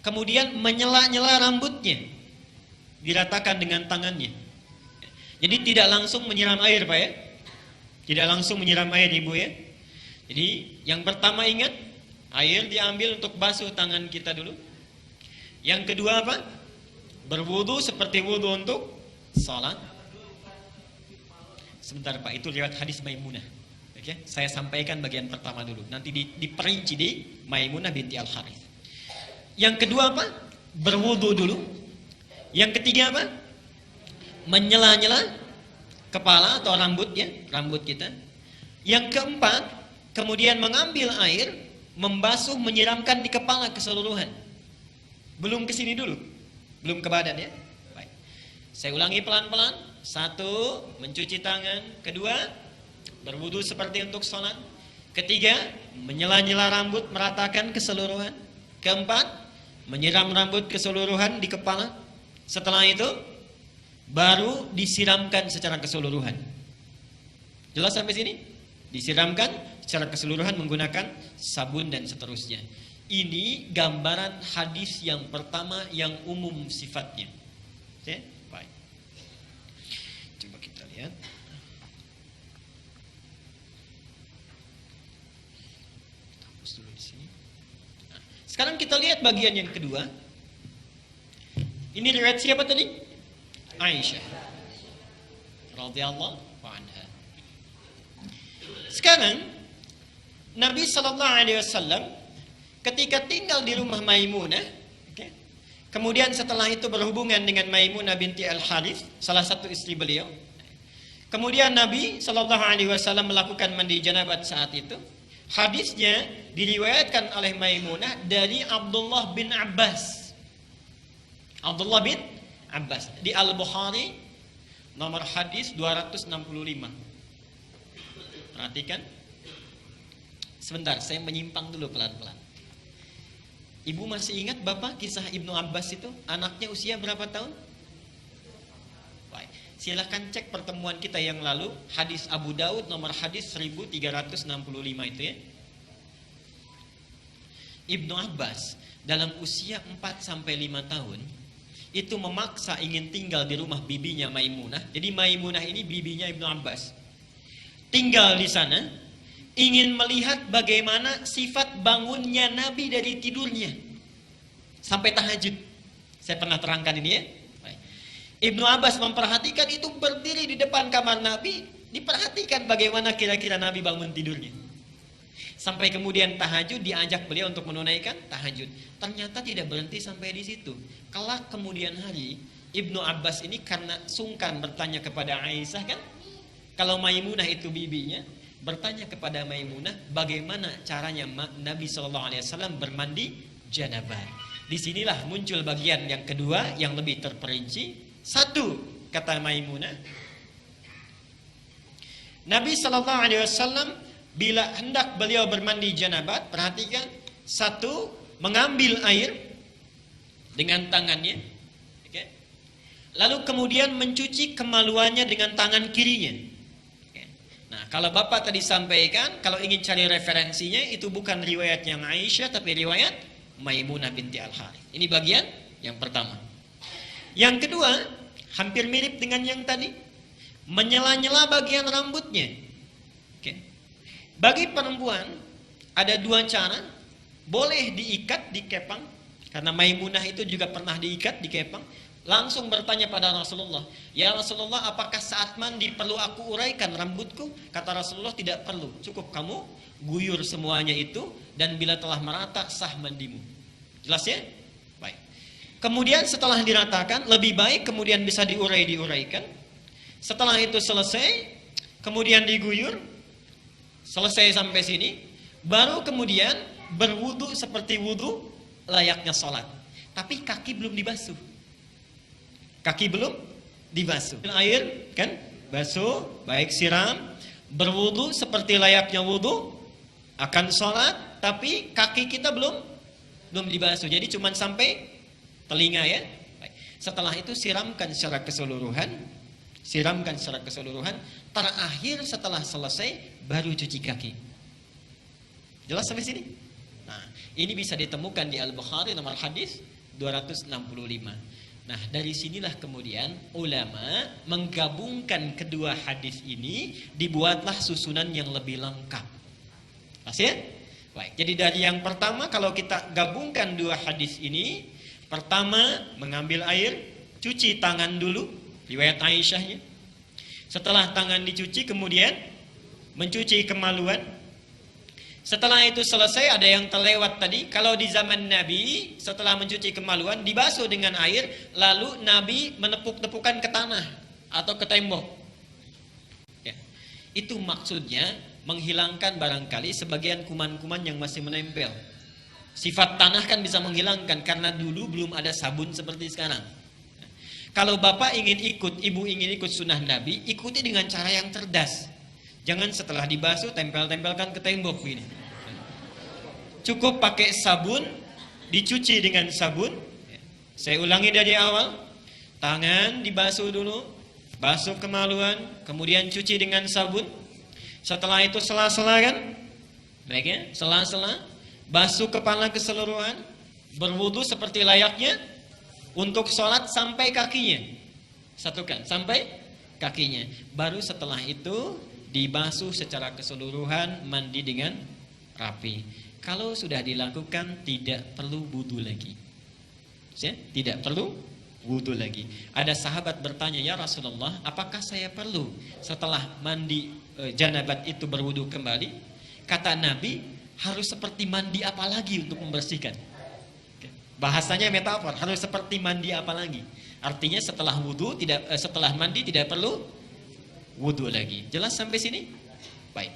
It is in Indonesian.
kemudian menyela-nyela rambutnya, diratakan dengan tangannya. Jadi tidak langsung menyiram air, Pak ya. Tidak langsung menyiram air, Ibu ya. Jadi yang pertama ingat, air diambil untuk basuh tangan kita dulu. Yang kedua apa? Berwudu seperti wudu untuk salat. Sebentar Pak, itu lewat hadis Maimunah. Oke, saya sampaikan bagian pertama dulu. Nanti diperinci di Maimunah binti Al-Harith. Yang kedua apa? Berwudu dulu. Yang ketiga apa? Menyela-nyela kepala atau rambutnya, rambut kita. Yang keempat, kemudian mengambil air, membasuh, menyiramkan di kepala keseluruhan. Belum ke sini dulu, belum ke badan ya. Baik. Saya ulangi pelan-pelan. Satu, mencuci tangan. Kedua, berwudu seperti untuk sholat. Ketiga, menyela-nyela rambut, meratakan keseluruhan. Keempat, menyiram rambut keseluruhan di kepala. Setelah itu, baru disiramkan secara keseluruhan. Jelas sampai sini? Disiramkan secara keseluruhan menggunakan sabun dan seterusnya. Ini gambaran hadis yang pertama yang umum sifatnya. Oke, baik. Coba kita lihat. Hapus dulu di sini. Nah, sekarang kita lihat bagian yang kedua. Ini riwayat siapa tadi? Aisyah radhiyallahu anha. Sekarang Nabi sallallahu alaihi wasallam ketika tinggal di rumah Maimunah, kemudian setelah itu berhubungan dengan Maimunah binti Al-Harith, salah satu istri beliau. Kemudian Nabi sallallahu alaihi wasallam melakukan mandi janabat saat itu. Hadisnya diriwayatkan oleh Maimunah dari Abdullah bin Abbas. Abdullah bin Abbas di Al-Bukhari nomor hadis 265. Perhatikan. Sebentar, saya menyimpang dulu pelan-pelan. Ibu masih ingat Bapak kisah Ibnu Abbas itu? Anaknya usia berapa tahun? Baik. Silahkan cek pertemuan kita yang lalu, hadis Abu Daud nomor hadis 1365 itu ya. Ibnu Abbas dalam usia 4 sampai 5 tahun itu memaksa ingin tinggal di rumah bibinya Maimunah. Jadi Maimunah ini bibinya Ibnu Abbas. Tinggal di sana, ingin melihat bagaimana sifat bangunnya Nabi dari tidurnya sampai tahajud. Saya pernah terangkan ini ya. Ibnu Abbas memperhatikan itu, berdiri di depan kamar Nabi, diperhatikan bagaimana kira-kira Nabi bangun tidurnya. Sampai kemudian tahajud, diajak beliau untuk menunaikan tahajud. Ternyata tidak berhenti sampai di situ. Kelak kemudian hari, Ibnu Abbas ini karena sungkan bertanya kepada Aisyah kan, kalau Maimunah itu bibinya, bertanya kepada Maimunah bagaimana caranya Nabi SAW bermandi janabah. Disinilah muncul bagian yang kedua yang lebih terperinci. Satu, kata Maimunah, Nabi SAW bila hendak beliau bermandi janabat, perhatikan, satu, mengambil air dengan tangannya, okay. Lalu kemudian mencuci kemaluannya dengan tangan kirinya. Okay. Nah, kalau Bapak tadi sampaikan, kalau ingin cari referensinya, itu bukan riwayat yang Aisyah, tapi riwayat Maimunah binti Al-Harith. Ini bagian yang pertama. Yang kedua, hampir mirip dengan yang tadi, menyela-nyela bagian rambutnya. Okay. Bagi perempuan ada dua cara. Boleh diikat, dikepang, karena Maimunah itu juga pernah diikat, dikepang. Langsung bertanya pada Rasulullah, ya Rasulullah, apakah saat mandi perlu aku uraikan rambutku? Kata Rasulullah, tidak perlu, cukup kamu guyur semuanya itu, dan bila telah merata sah mandimu. Jelas ya? Baik. Kemudian setelah diratakan, lebih baik kemudian bisa diuraikan. Setelah itu selesai, kemudian diguyur, selesai sampai sini, baru kemudian berwudu seperti wudu layaknya sholat. Tapi kaki belum dibasuh. Kaki belum dibasuh. Air kan, basuh, baik siram, berwudu seperti layaknya wudu akan sholat, tapi kaki kita belum dibasuh. Jadi cuma sampai telinga ya. Baik. Setelah itu siramkan secara keseluruhan. Terakhir setelah selesai baru cuci kaki. Jelas sampai sini? Nah, Ini bisa ditemukan di Al-Bukhari nomor hadis 265. Nah, dari sinilah kemudian ulama menggabungkan kedua hadis ini, dibuatlah susunan yang lebih lengkap. Pas ya? Baik, jadi dari yang pertama kalau kita gabungkan dua hadis ini, pertama mengambil air, cuci tangan dulu, riwayat Aisyahnya. Setelah tangan dicuci kemudian mencuci kemaluan. Setelah itu selesai, ada yang terlewat tadi. Kalau di zaman Nabi, setelah mencuci kemaluan, dibasuh dengan air, lalu Nabi menepuk-tepukan ke tanah atau ke tembok. Ya. Itu maksudnya menghilangkan barangkali sebagian kuman-kuman yang masih menempel. Sifat tanah kan bisa menghilangkan, karena dulu belum ada sabun seperti sekarang. Kalau bapak ingin ikut, ibu ingin ikut sunnah Nabi, ikuti dengan cara yang cerdas. Jangan setelah dibasuh tempel-tempelkan ke tembok ini. Cukup pakai sabun, dicuci dengan sabun. Saya ulangi dari awal. Tangan dibasuh dulu, basuh kemaluan, kemudian cuci dengan sabun. Setelah itu sela-sela kan? Baik ya, sela-sela, basuh kepala keseluruhan, berwudu seperti layaknya untuk sholat sampai kakinya. Satukan, sampai kakinya. Baru setelah itu dibasuh secara keseluruhan, mandi dengan rapi. Kalau sudah dilakukan, tidak perlu wudu lagi. Ya, tidak perlu wudu lagi. Ada sahabat bertanya, ya Rasulullah, apakah saya perlu setelah mandi janabat itu berwudu kembali? Kata Nabi, harus seperti mandi apa lagi untuk membersihkan? Bahasanya metafor, harus seperti mandi apa lagi? Artinya setelah wudu setelah mandi tidak perlu wudu lagi. Jelas sampai sini? Baik.